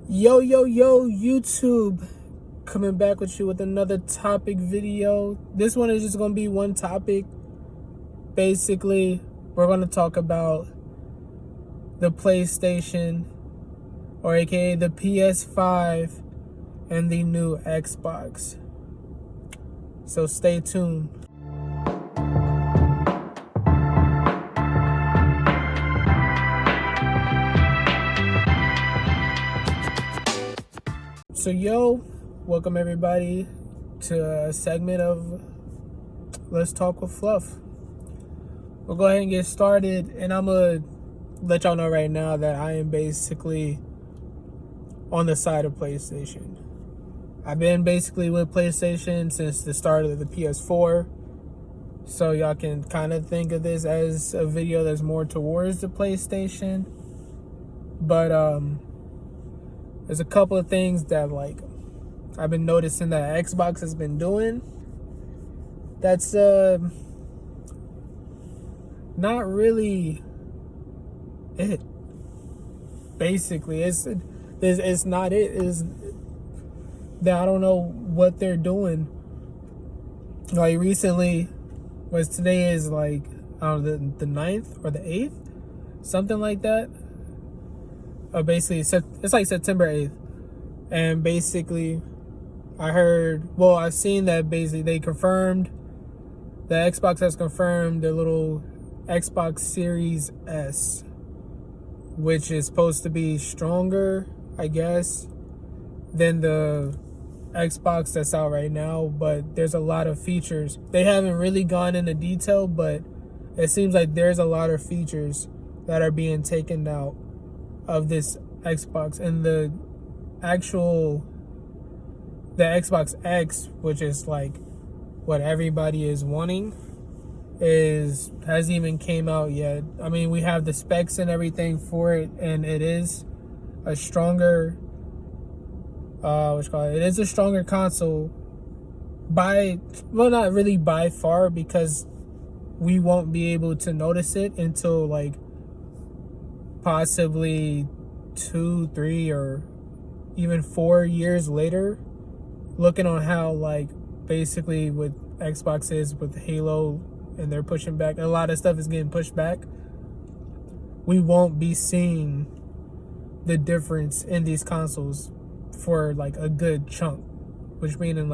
Yo, YouTube. Coming back with you with another topic video. This one is just going to be one topic. Basically, we're going to talk about the PlayStation, or aka the PS5, and the new Xbox. So stay tuned. So welcome everybody to a segment of Let's Talk with Fluff. We'll go ahead and get started, and I'm gonna let y'all know right now that I am basically on the side of PlayStation. I've been basically with PlayStation since the start of the PS4, so y'all can kind of think of this as a video that's more towards the PlayStation. But there's a couple of things that I've been noticing that Xbox has been doing that's not really it. Basically, it's not it. Is that I don't know what they're doing. Like recently, today is I don't know, the 9th or the 8th, something like that. Basically, it's like September 8th, and basically, I've seen that basically they confirmed, the Xbox has confirmed their little Xbox Series S, which is supposed to be stronger, I guess, than the Xbox that's out right now, but there's a lot of features. They haven't really gone into detail, but it seems like there's a lot of features that are being taken out of this Xbox. And the Xbox X, which is like what everybody is wanting, hasn't even came out yet. I mean, we have the specs and everything for it, and it is a stronger it is a stronger console not really by far, because we won't be able to notice it until possibly 2, 3, or even 4 years later, looking on how basically what Xbox is with Halo, and they're pushing back, a lot of stuff is getting pushed back. We won't be seeing the difference in these consoles for a good chunk, which meaning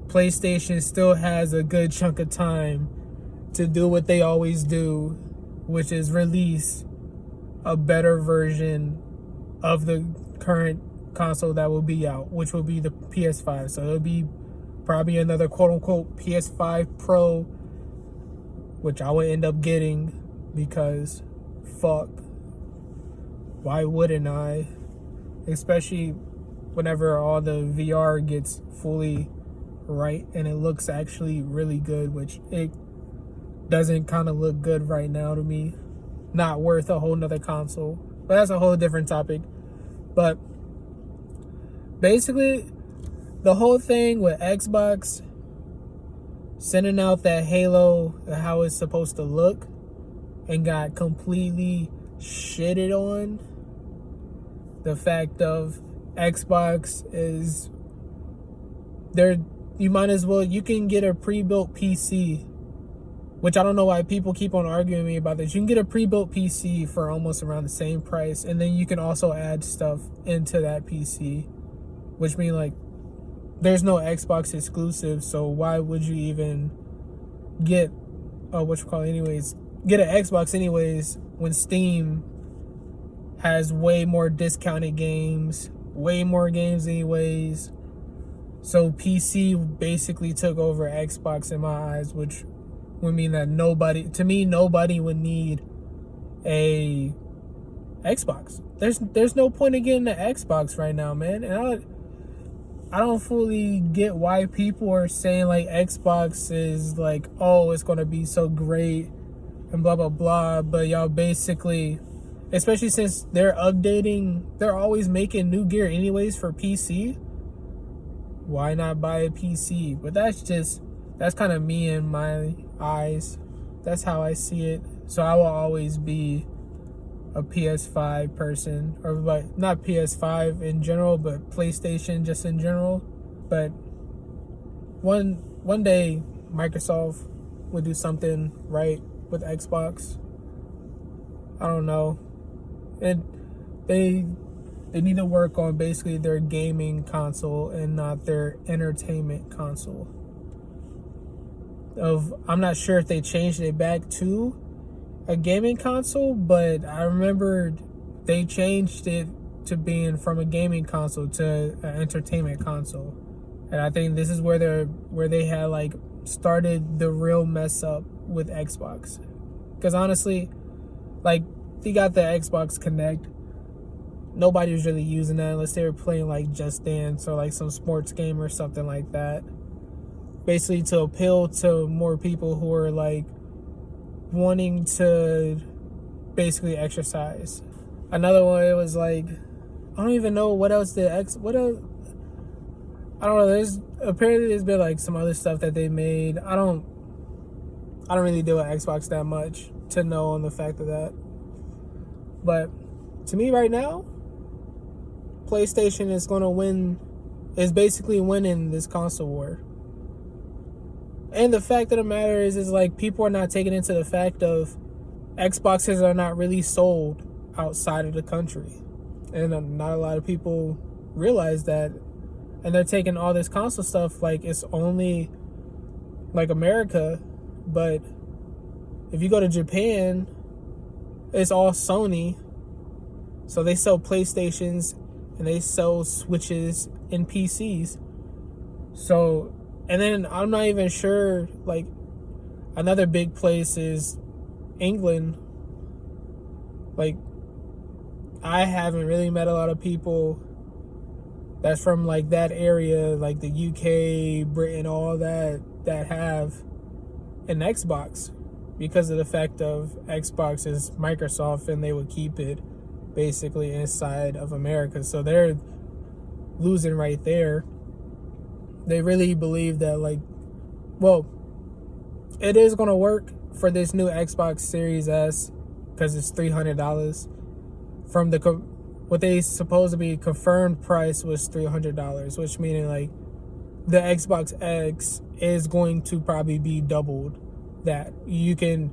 PlayStation still has a good chunk of time to do what they always do, which is release a better version of the current console that will be out, which will be the PS5. So it'll be probably another quote-unquote PS5 Pro, which I would end up getting, because fuck, why wouldn't I? Especially whenever all the VR gets fully right and it looks actually really good, which it doesn't kind of look good right now to me. Not worth a whole nother console, but that's a whole different topic. But basically, the whole thing with Xbox sending out that Halo, how it's supposed to look, and got completely shitted on. The fact of Xbox is you can get a pre-built PC, which I don't know why people keep on arguing with me about this. You can get a pre-built PC for almost around the same price, and then you can also add stuff into that PC, which means there's no Xbox exclusive, so why would you even get get an Xbox anyways, when Steam has way more discounted games, way more games anyways. So PC basically took over Xbox in my eyes, which would mean that nobody would need a Xbox. There's no point in getting an Xbox right now, man. And I don't fully get why people are saying Xbox is it's gonna be so great and blah blah blah, but y'all basically, especially since they're always making new gear anyways for PC, why not buy a PC? But that's kind of me in my eyes. That's how I see it. So I will always be a PS5 person, or like not PS5 in general, but PlayStation just in general. But one day Microsoft would do something right with Xbox. I don't know. They need to work on basically their gaming console and not their entertainment console. I'm not sure if they changed it back to a gaming console, but I remember they changed it to being from a gaming console to an entertainment console. And I think this is where they had like started the real mess up with Xbox. Because honestly, like, they got the Xbox Connect. Nobody was really using that unless they were playing like Just Dance or like some sports game or something like that. Basically to appeal to more people who are like wanting to basically exercise. Another one, it was like, I don't even know what else what else. I don't know. There's been like some other stuff that they made. I don't really deal with Xbox that much to know on the fact of that. But to me right now, PlayStation is basically winning this console war. And the fact of the matter is like, people are not taking into the fact of Xboxes are not really sold outside of the country. And not a lot of people realize that. And they're taking all this console stuff like it's only like America. But if you go to Japan, it's all Sony. So they sell PlayStations and they sell Switches and PCs. So, and then I'm not even sure, like, another big place is England. Like, I haven't really met a lot of people that's from like that area, like the UK, Britain, all that have an Xbox, because of the fact of Xbox is Microsoft and they would keep it basically inside of America. So they're losing right there. They really believe that, like, well, it is going to work for this new Xbox Series S because it's $300 from what they supposed to be confirmed price was $300, which meaning like the Xbox X is going to probably be doubled that. You can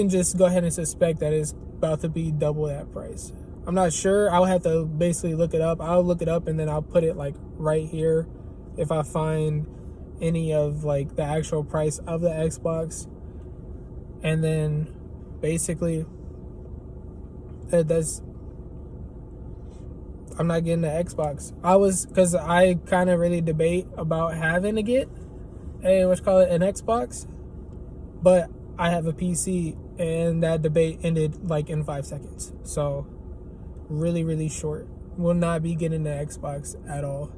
just go ahead and suspect that it's about to be double that price. I'm not sure. I'll have to basically look it up. I'll look it up and then I'll put it like right here if I find any of like the actual price of the Xbox. And then basically I'm not getting the Xbox. Because I kind of really debate about having to get an Xbox, but I have a PC and that debate ended like in 5 seconds. So really, really short. Will not be getting the Xbox at all.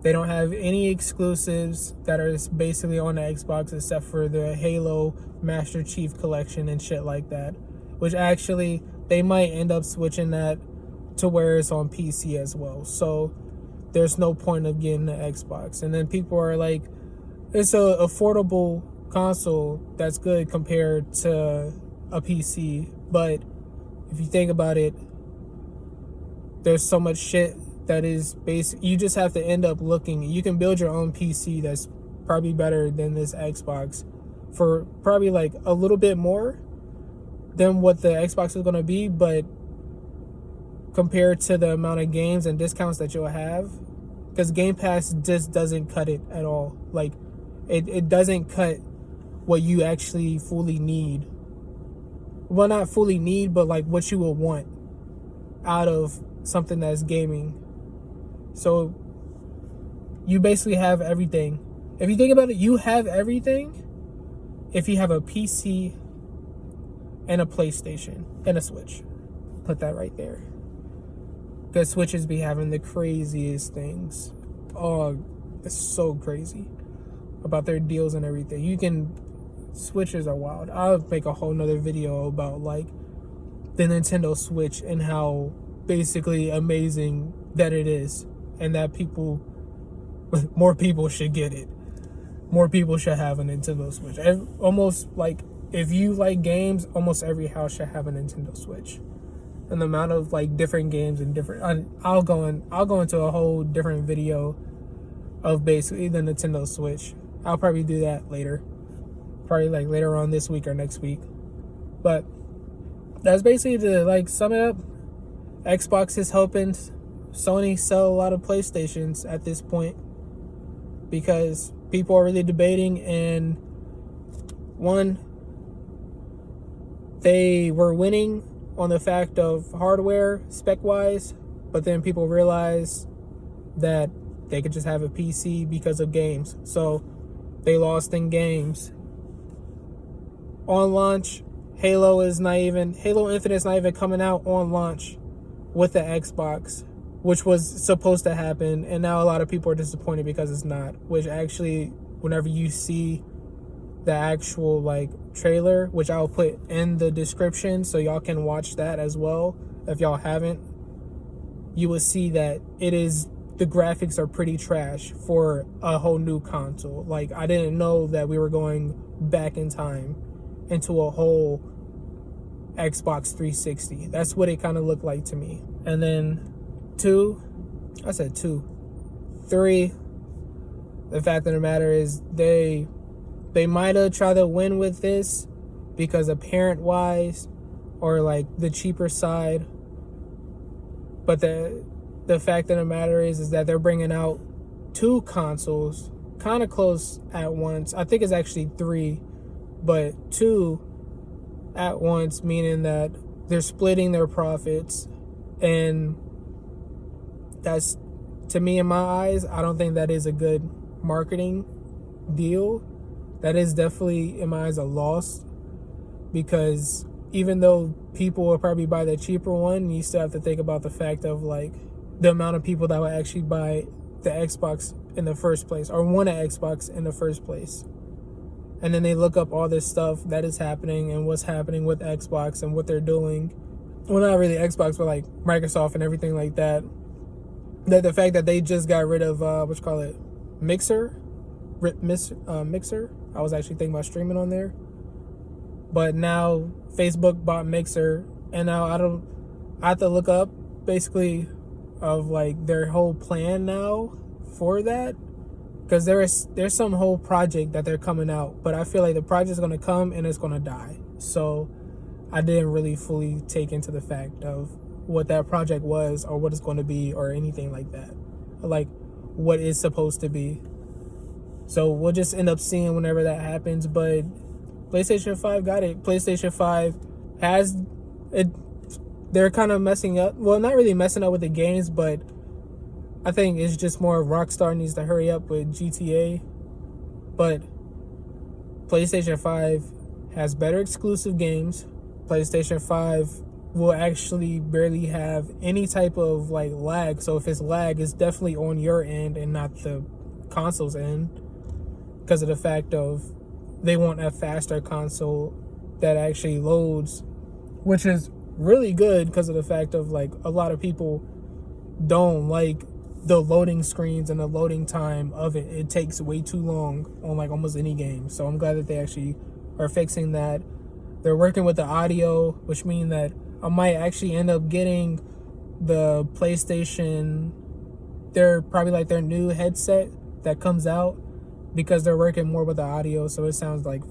They don't have any exclusives that are basically on the Xbox except for the Halo Master Chief Collection and shit like that, which actually they might end up switching that to where it's on PC as well. So there's no point of getting the Xbox. And then people are like, it's a affordable console that's good compared to a PC. But if you think about it, there's so much shit that is basic. You just have to end up looking. You can build your own PC that's probably better than this Xbox for probably like a little bit more than what the Xbox is going to be, but compared to the amount of games and discounts that you'll have, because Game Pass just doesn't cut it at all. Like, it doesn't cut what you actually fully need. Well, not fully need, but like what you will want out of something that's gaming. So you basically have everything. If you think about it, you have everything if you have a PC and a PlayStation and a Switch. Put that right there. Because Switches be having the craziest things. Oh, it's so crazy about their deals and everything. Switches are wild. I'll make a whole nother video about like the Nintendo Switch and how basically amazing that it is, and that more people should get it. More people should have a Nintendo Switch. Almost like if you like games, almost every house should have a Nintendo Switch. And the amount of like different games and different, I'll go into a whole different video of basically the Nintendo Switch. I'll probably do that later, probably like later on this week or next week. But that's basically to like sum it up. Xbox is helping Sony sell a lot of PlayStations at this point because people are really debating, and one, they were winning on the fact of hardware spec wise, but then people realize that they could just have a PC because of games. So they lost in games. On launch, Halo Infinite's not even coming out on launch with the Xbox, which was supposed to happen, and now a lot of people are disappointed because it's not. Which actually, whenever you see the actual like trailer, which I'll put in the description so y'all can watch that as well if y'all haven't, you will see that the graphics are pretty trash for a whole new console. Like, I didn't know that we were going back in time into a whole Xbox 360. That's what it kind of looked like to me. And then 3, the fact of the matter is they might have tried to win with this because apparent wise or like the cheaper side, but the fact of the matter is that they're bringing out 2 consoles kind of close at once. I think it's actually 3, but 2 at once, meaning that they're splitting their profits. And that's, to me, in my eyes, I don't think that is a good marketing deal. That is definitely, in my eyes, a loss, because even though people will probably buy the cheaper one, you still have to think about the fact of like the amount of people that would actually buy the Xbox in the first place or want an Xbox in the first place. And then they look up all this stuff that is happening and what's happening with Xbox and what they're doing. Well, not really Xbox, but like Microsoft and everything like that. That the fact that they just got rid of Mixer. I was actually thinking about streaming on there, but now Facebook bought Mixer, and now I have to look up basically of like their whole plan now for that, because there's some whole project that they're coming out, but I feel like the project's gonna come and it's gonna die. So I didn't really fully take into the fact of what that project was or what it's going to be or anything like that, like what it's supposed to be. So we'll just end up seeing whenever that happens. But PlayStation 5 got it. PlayStation 5 has it. They're kind of messing up. Well, not really messing up with the games, but I think it's just more Rockstar needs to hurry up with GTA. But PlayStation 5 has better exclusive games. PlayStation 5 will actually barely have any type of like lag. So if it's lag, it's definitely on your end and not the console's end, because of the fact of they want a faster console that actually loads, which is really good because of the fact of like a lot of people don't like the loading screens and the loading time of it. It takes way too long on like almost any game. So I'm glad that they actually are fixing that. They're working with the audio, which means that I might actually end up getting the PlayStation, they're probably like their new headset that comes out, because they're working more with the audio. So it sounds like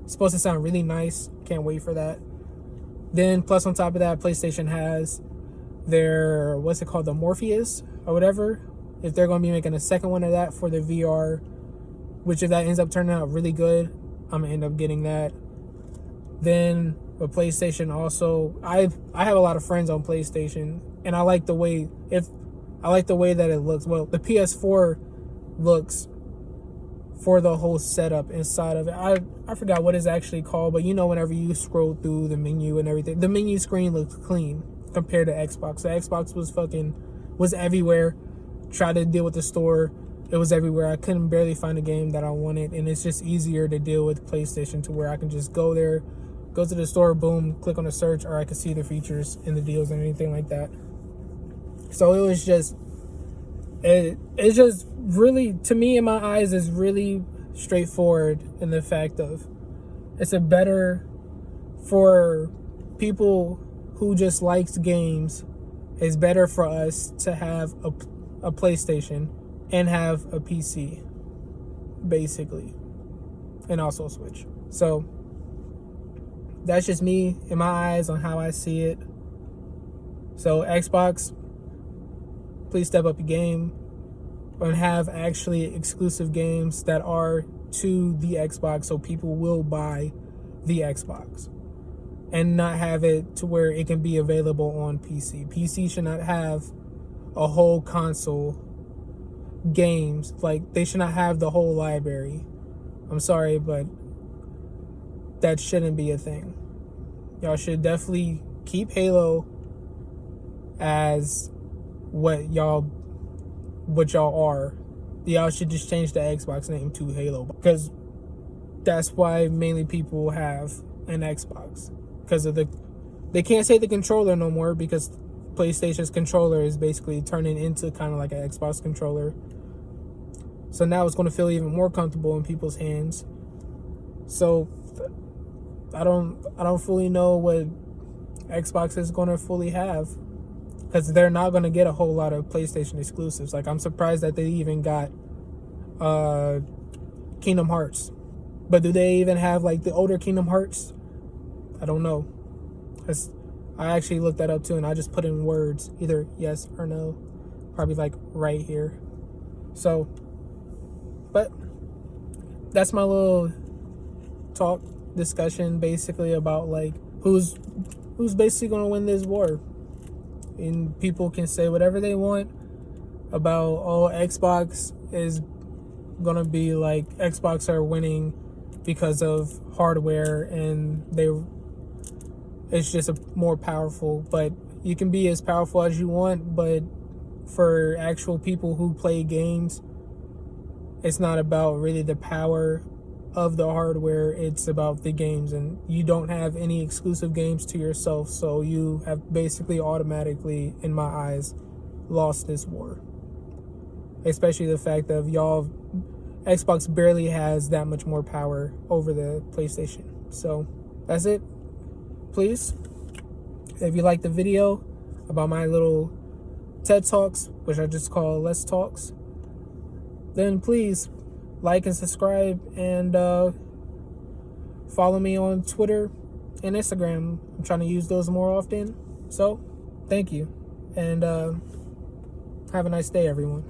it's supposed to sound really nice. Can't wait for that. Then plus on top of that, PlayStation has their, what's it called, the Morpheus or whatever. If they're going to be making a second one of that for the VR, which if that ends up turning out really good, I'm going to end up getting that. Then with PlayStation also, I have a lot of friends on PlayStation, and I like the way that it looks. Well, the PS4 looks for the whole setup inside of it. I forgot what it's actually called, but you know, whenever you scroll through the menu and everything, the menu screen looks clean compared to Xbox. The Xbox was everywhere. Tried to deal with the store, it was everywhere. I couldn't barely find a game that I wanted, and it's just easier to deal with PlayStation, to where I can just go there, go to the store, boom, click on the search, or I can see the features and the deals and anything like that. So it was just, it's just really, to me, in my eyes, is really straightforward in the fact of it's a better for people who just likes games, it's better for us to have a PlayStation and have a PC, basically, and also a Switch. So that's just me in my eyes on how I see it. So Xbox, please step up your game and have actually exclusive games that are to the Xbox, so people will buy the Xbox, and not have it to where it can be available on PC. PC should not have a whole console games. Like, they should not have the whole library. I'm sorry, but that shouldn't be a thing. Y'all should definitely keep Halo as what y'all are. Y'all should just change the Xbox name to Halo, because that's why mainly people have an Xbox, because of they can't say the controller no more, because PlayStation's controller is basically turning into kind of like an Xbox controller. So now it's going to feel even more comfortable in people's hands. So I don't fully know what Xbox is going to fully have, because they're not going to get a whole lot of PlayStation exclusives. Like, I'm surprised that they even got Kingdom Hearts. But do they even have like the older Kingdom Hearts? I don't know. I actually looked that up too, and I just put in words, either yes or no, probably like right here. So, but that's my little talk discussion, basically, about like who's basically going to win this war. And people can say whatever they want about, oh, Xbox is going to be like, Xbox are winning because of hardware, and it's just more powerful. But you can be as powerful as you want, but for actual people who play games, it's not about really the power of the hardware, it's about the games. And you don't have any exclusive games to yourself, so you have basically automatically, in my eyes, lost this war. Especially the fact that Xbox barely has that much more power over the PlayStation. So that's it. Please, if you like the video about my little TED Talks, which I just call Let's Talks, then please like and subscribe, and follow me on Twitter and Instagram. I'm trying to use those more often. So thank you, and have a nice day, everyone.